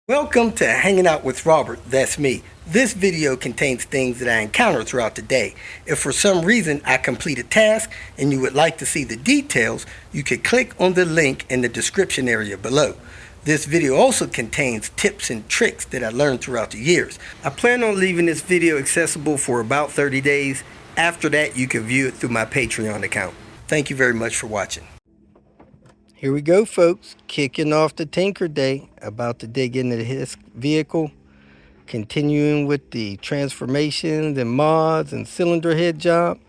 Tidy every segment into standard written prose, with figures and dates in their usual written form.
Welcome to Hanging Out with Robert, that's me. This video contains things that I encounter throughout the day. If for some reason I complete a task and you would like to see the details, you can click on the link in the description area below. This video also contains tips and tricks that I learned throughout the years. I plan on leaving this video accessible for about 30 days. After that, you can view it through my Patreon account. Thank you very much for watching. Here we go, folks, kicking off the Tinker Day. About to dig into his vehicle, continuing with the transformations and mods and cylinder head job.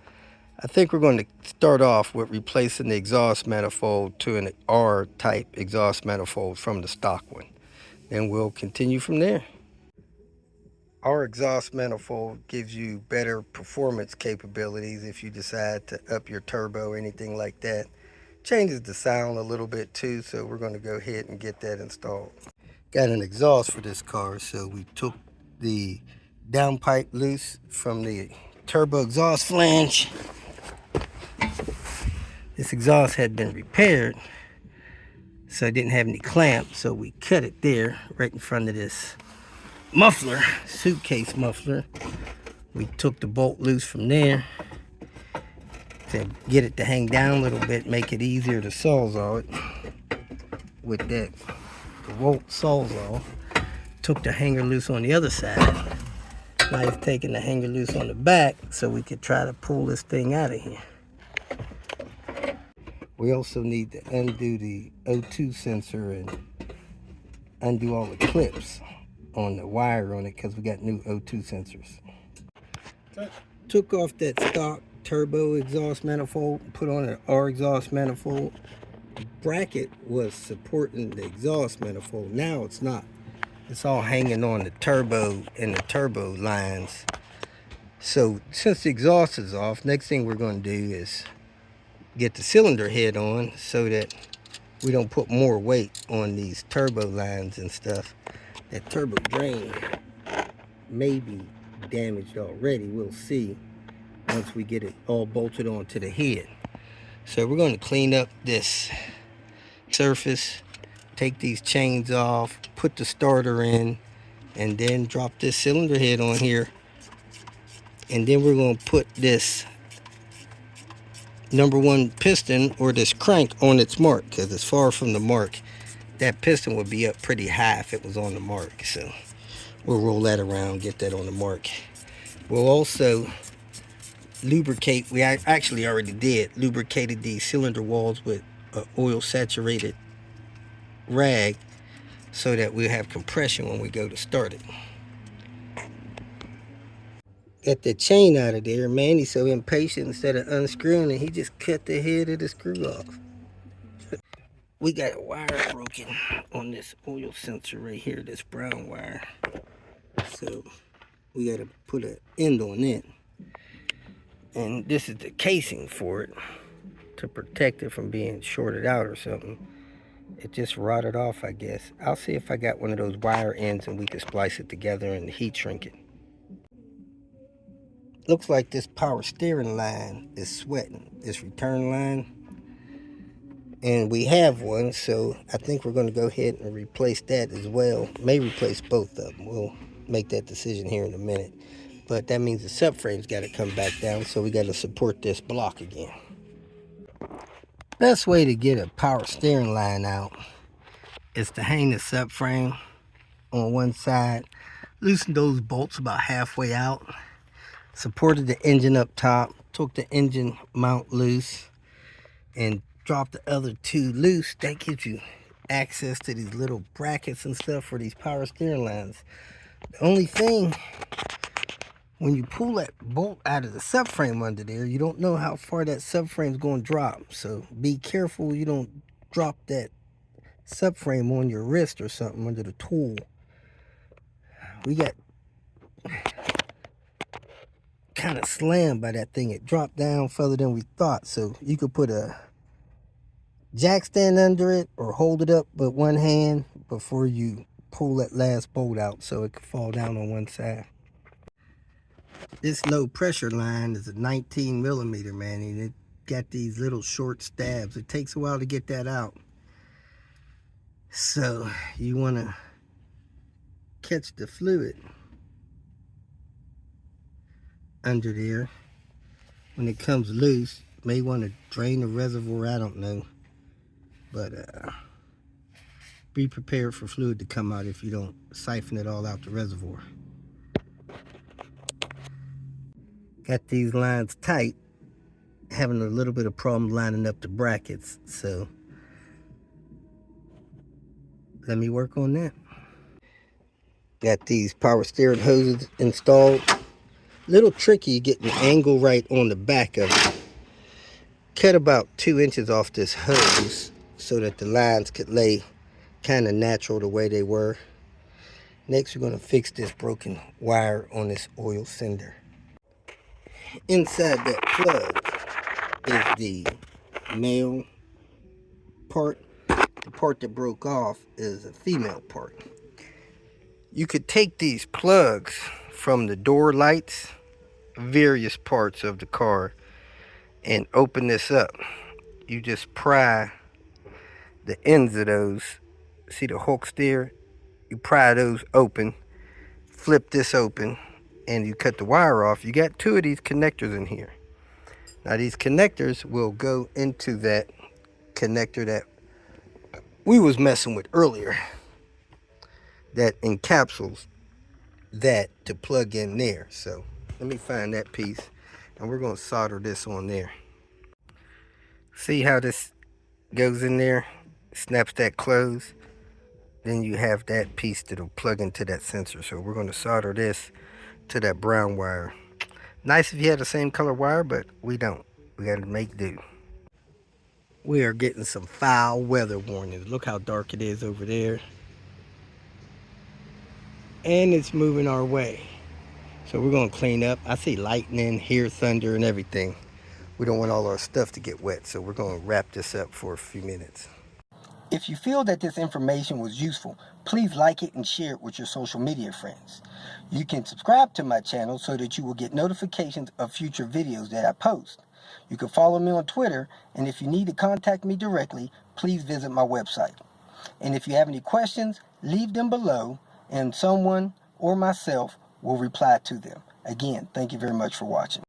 I think we're going to start off with replacing the exhaust manifold to an R-type exhaust manifold from the stock one. Then we'll continue from there. Our exhaust manifold gives you better performance capabilities if you decide to up your turbo or anything like that. Changes the sound a little bit too, so we're going to go ahead and get that installed. Got an exhaust for this car, so we took the downpipe loose from the turbo exhaust flange. This exhaust had been repaired, so it didn't have any clamps, so we cut it there right in front of this muffler, suitcase muffler. We took the bolt loose from there to get it to hang down a little bit, make it easier to sawzall it with that DeWalt sawzall. Took the hanger loose on the other side. Now he's taking the hanger loose on the back so we could try to pull this thing out of here. We also need to undo the O2 sensor and undo all the clips on the wire on it because we got new O2 sensors. Took off that stock turbo exhaust manifold, put on an R exhaust manifold. The bracket was supporting the exhaust manifold. Now it's not. It's all hanging on the turbo and the turbo lines. So since the exhaust is off, next thing we're going to do is get the cylinder head on so that we don't put more weight on these turbo lines and stuff. That turbo drain may be damaged already. We'll see once we get it all bolted onto the head. So we're going to clean up this surface, take these chains off, put the starter in, and then drop this cylinder head on here. And then we're going to put this number one piston or this crank on its mark, because it's far from the mark. That piston would be up pretty high if it was on the mark. So we'll roll that around, get that on the mark. We'll also lubricate, we actually already did, lubricated these cylinder walls with oil saturated rag so that we'll have compression when we go to start it. Got the chain out of there. Man, he's so impatient. Instead of unscrewing it, he just cut the head of the screw off. We got a wire broken on this oil sensor right here, this brown wire. So we got to put an end on it. And this is the casing for it to protect it from being shorted out or something. It just rotted off, I guess. I'll see if I got one of those wire ends and we can splice it together and heat shrink it. Looks like this power steering line is sweating, this return line. And we have one, so I think we're going to go ahead and replace that as well. May replace both of them. We'll make that decision here in a minute. But that means the subframe's got to come back down, so we got to support this block again. Best way to get a power steering line out is to hang the subframe on one side, loosen those bolts about halfway out, supported the engine up top, took the engine mount loose, and dropped the other two loose. That gives you access to these little brackets and stuff for these power steering lines. The only thing, when you pull that bolt out of the subframe under there, you don't know how far that subframe is going to drop. So be careful you don't drop that subframe on your wrist or something under the tool. We got kind of slammed by that thing. It dropped down further than we thought. So you could put a jack stand under it or hold it up with one hand before you pull that last bolt out so it could fall down on one side. This low pressure line is a 19 millimeter, man, and it got these little short stabs. It takes a while to get that out. So you want to catch the fluid under there. When it comes loose, may want to drain the reservoir, I don't know. But be prepared for fluid to come out if you don't siphon it all out the reservoir. Got these lines tight, having a little bit of problem lining up the brackets, so let me work on that. Got these power steering hoses installed. Little tricky getting the angle right on the back of it. Cut about 2 inches off this hose so that the lines could lay kind of natural the way they were. Next, we're going to fix this broken wire on this oil sender. Inside that plug is the male part. The part that broke off is a female part. You could take these plugs from the door lights, various parts of the car, and open this up. You just pry the ends of those. See the hooks there? You pry those open, flip this open, and you cut the wire off. You got 2 of these connectors in here. Now these connectors will go into that connector that we was messing with earlier, that encapsulates that to plug in there. So let me find that piece, and we're going to solder this on there. See how this goes in there, snaps that close, then you have that piece that'll plug into that sensor. So we're going to solder this to that brown wire. Nice if you had the same color wire, but we don't. We got to make do. We are getting some foul weather warnings. Look how dark it is over there, and it's moving our way. So we're going to clean up. I see lightning, hear thunder and everything. We don't want all our stuff to get wet, so we're going to wrap this up for a few minutes. If you feel that this information was useful, please like it and share it with your social media friends. You can subscribe to my channel so that you will get notifications of future videos that I post. You can follow me on Twitter, and if you need to contact me directly, please visit my website. And if you have any questions, leave them below, and someone or myself will reply to them. Again, thank you very much for watching.